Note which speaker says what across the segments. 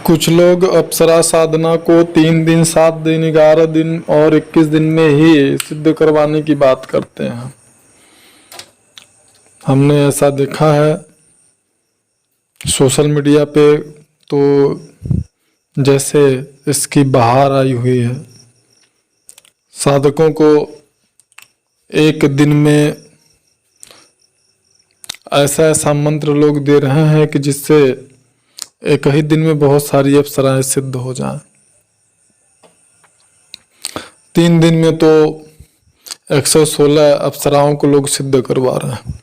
Speaker 1: कुछ लोग अप्सरा साधना को 3 दिन, 7 दिन, 11 दिन और 21 दिन में ही सिद्ध करवाने की बात करते हैं। हमने ऐसा देखा है सोशल मीडिया पे, तो जैसे इसकी बहार आई हुई है। साधकों को एक दिन में ऐसा ऐसा मंत्र लोग दे रहे हैं कि जिससे एक ही दिन में बहुत सारी अप्सराएं सिद्ध हो जाएं। 3 दिन में तो 116 अप्सराओं को लोग सिद्ध करवा रहे हैं।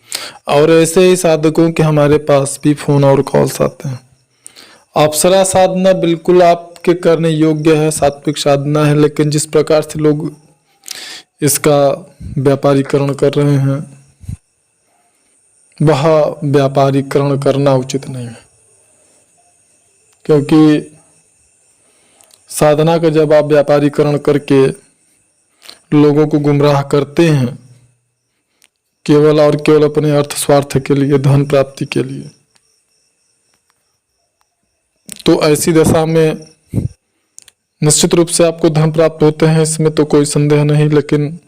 Speaker 1: और ऐसे ही साधकों के हमारे पास भी फोन और कॉल्स आते हैं। अप्सरा साधना बिल्कुल आपके करने योग्य है, सात्विक साधना है, लेकिन जिस प्रकार से लोग इसका व्यापारीकरण कर रहे हैं वह व्यापारीकरण करना उचित नहीं है। क्योंकि साधना का जब आप व्यापारीकरण करके लोगों को गुमराह करते हैं केवल और केवल अपने अर्थ स्वार्थ के लिए, धन प्राप्ति के लिए, तो ऐसी दशा में निश्चित रूप से आपको धन प्राप्त होते हैं, इसमें तो कोई संदेह नहीं। लेकिन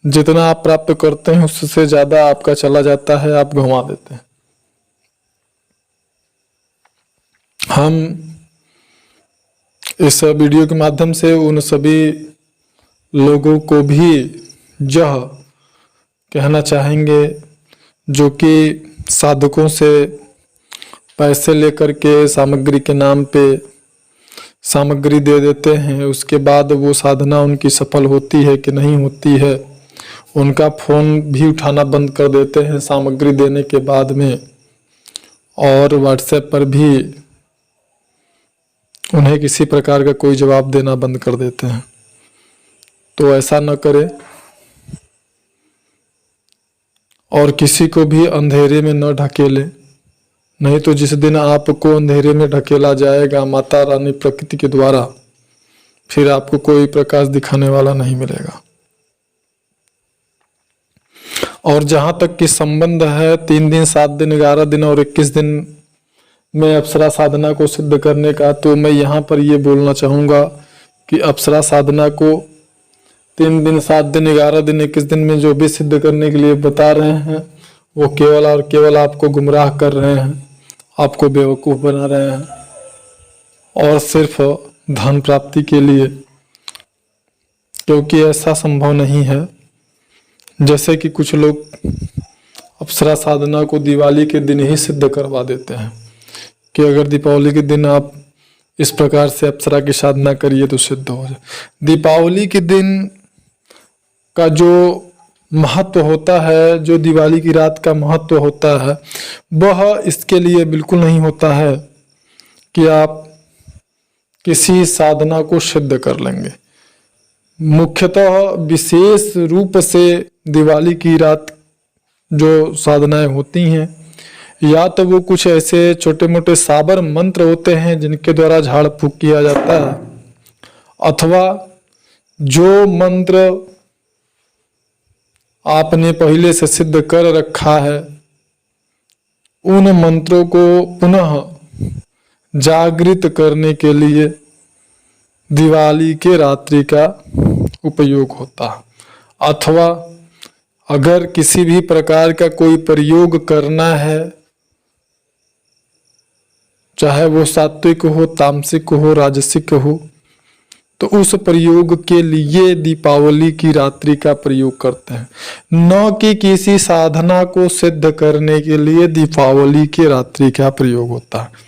Speaker 1: जितना आप प्राप्त करते हैं उससे ज्यादा आपका चला जाता है, आप गंवा देते हैं। हम इस वीडियो के माध्यम से उन सभी लोगों को भी यह कहना चाहेंगे जो कि साधकों से पैसे लेकर के सामग्री के नाम पे सामग्री दे देते हैं, उसके बाद वो साधना उनकी सफल होती है कि नहीं होती है, उनका फोन भी उठाना बंद कर देते हैं सामग्री देने के बाद में, और व्हाट्सएप पर भी उन्हें किसी प्रकार का कोई जवाब देना बंद कर देते हैं। तो ऐसा न करें और किसी को भी अंधेरे में न ढकेले, नहीं तो जिस दिन आपको अंधेरे में ढकेला जाएगा माता रानी प्रकृति के द्वारा, फिर आपको कोई प्रकाश दिखाने वाला नहीं मिलेगा। और जहां तक कि संबंध है 3 दिन, 7 दिन, 11 दिन और 21 दिन में अप्सरा साधना को सिद्ध करने का, तो मैं यहाँ पर ये बोलना चाहूँगा कि अप्सरा साधना को 3 दिन, 7 दिन, 11 दिन, 21 दिन में जो भी सिद्ध करने के लिए बता रहे हैं वो केवल और केवल आपको गुमराह कर रहे हैं, आपको बेवकूफ़ बना रहे हैं और सिर्फ धन प्राप्ति के लिए। क्योंकि ऐसा संभव नहीं है। जैसे कि कुछ लोग अप्सरा साधना को दिवाली के दिन ही सिद्ध करवा देते हैं कि अगर दीपावली के दिन आप इस प्रकार से अप्सरा की साधना करिए तो सिद्ध हो जाए। दीपावली के दिन का जो महत्व होता है, जो दिवाली की रात का महत्व होता है, वह इसके लिए बिल्कुल नहीं होता है कि आप किसी साधना को सिद्ध कर लेंगे। मुख्यतः विशेष रूप से दिवाली की रात जो साधनाएं होती हैं, या तो वो कुछ ऐसे छोटे मोटे साबर मंत्र होते हैं जिनके द्वारा झाड़ फूक किया जाता है, अथवा जो मंत्र आपने पहले से सिद्ध कर रखा है उन मंत्रों को पुनः जागृत करने के लिए दिवाली के रात्रि का उपयोग होता है। अथवा अगर किसी भी प्रकार का कोई प्रयोग करना है, चाहे वो सात्विक हो, तामसिक हो, राजसिक हो, तो उस प्रयोग के लिए दीपावली की रात्रि का प्रयोग करते हैं, न कि किसी साधना को सिद्ध करने के लिए दीपावली की रात्रि का प्रयोग होता है।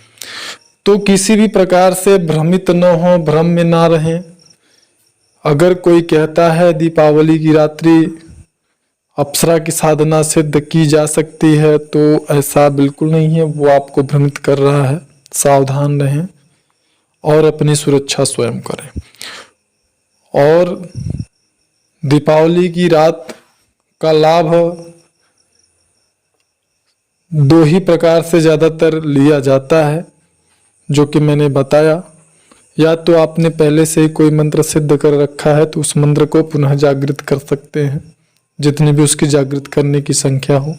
Speaker 1: तो किसी भी प्रकार से भ्रमित न हो, भ्रम में ना रहें। अगर कोई कहता है दीपावली की रात्रि अप्सरा की साधना सिद्ध की जा सकती है, तो ऐसा बिल्कुल नहीं है, वो आपको भ्रमित कर रहा है। सावधान रहें और अपनी सुरक्षा स्वयं करें। और दीपावली की रात का लाभ 2 ही प्रकार से ज़्यादातर लिया जाता है, जो कि मैंने बताया। या तो आपने पहले से ही कोई मंत्र सिद्ध कर रखा है तो उस मंत्र को पुनः जागृत कर सकते हैं, जितनी भी उसकी जागृत करने की संख्या हो।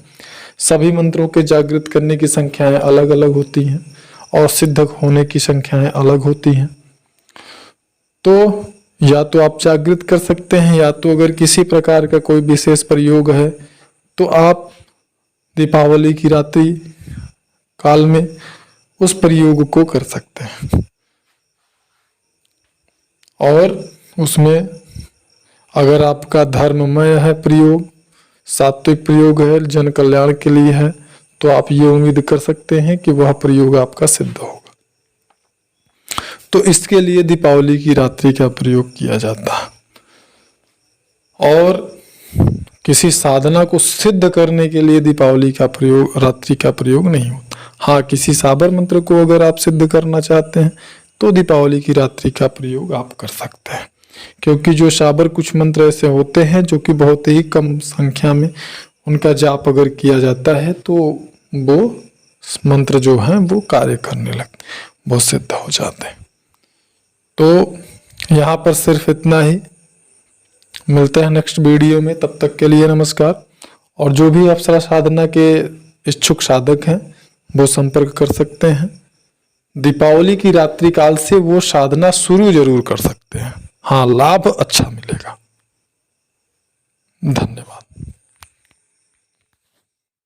Speaker 1: सभी मंत्रों के जागृत करने की संख्याएं अलग अलग होती हैं और सिद्ध होने की संख्याएं अलग होती हैं। तो या तो आप जागृत कर सकते हैं, या तो अगर किसी प्रकार का कोई विशेष प्रयोग है तो आप दीपावली की रात्रि काल में उस प्रयोग को कर सकते हैं। और उसमें अगर आपका धर्ममय है प्रयोग, सात्विक प्रयोग है, जन कल्याण के लिए है, तो आप ये उम्मीद कर सकते हैं कि वह प्रयोग आपका सिद्ध होगा। तो इसके लिए दीपावली की रात्रि का प्रयोग किया जाता है। और किसी साधना को सिद्ध करने के लिए दीपावली का प्रयोग, रात्रि का प्रयोग नहीं होता। हाँ, किसी साबर मंत्र को अगर आप सिद्ध करना चाहते हैं तो दीपावली की रात्रि का प्रयोग आप कर सकते हैं, क्योंकि जो साबर कुछ मंत्र ऐसे होते हैं जो कि बहुत ही कम संख्या में उनका जाप अगर किया जाता है तो वो मंत्र जो हैं वो कार्य करने लगते, वो सिद्ध हो जाते हैं। तो यहाँ पर सिर्फ इतना ही, मिलते हैं नेक्स्ट वीडियो में, तब तक के लिए नमस्कार। और जो भी अप्सरा साधना के इच्छुक साधक हैं वो संपर्क कर सकते हैं। दीपावली की रात्रि काल से वो साधना शुरू जरूर कर सकते हैं। हाँ, लाभ अच्छा मिलेगा। धन्यवाद।